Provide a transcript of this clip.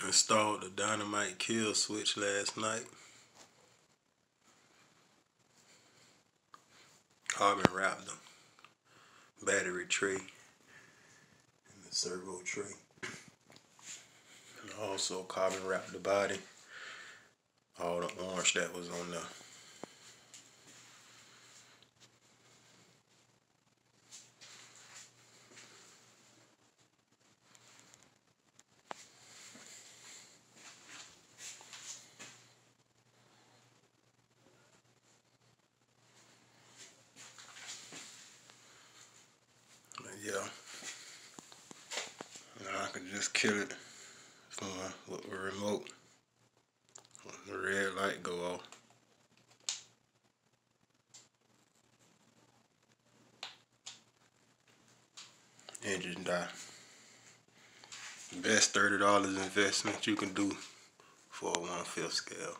Installed the dynamite kill switch last night. Carbon wrapped the battery tray and the servo tray. And also carbon wrapped the body. All the orange that was on there. Yeah, now I can just kill it with the remote when the red light go off. Engine die. Best $30 investment you can do for a 1/5 scale.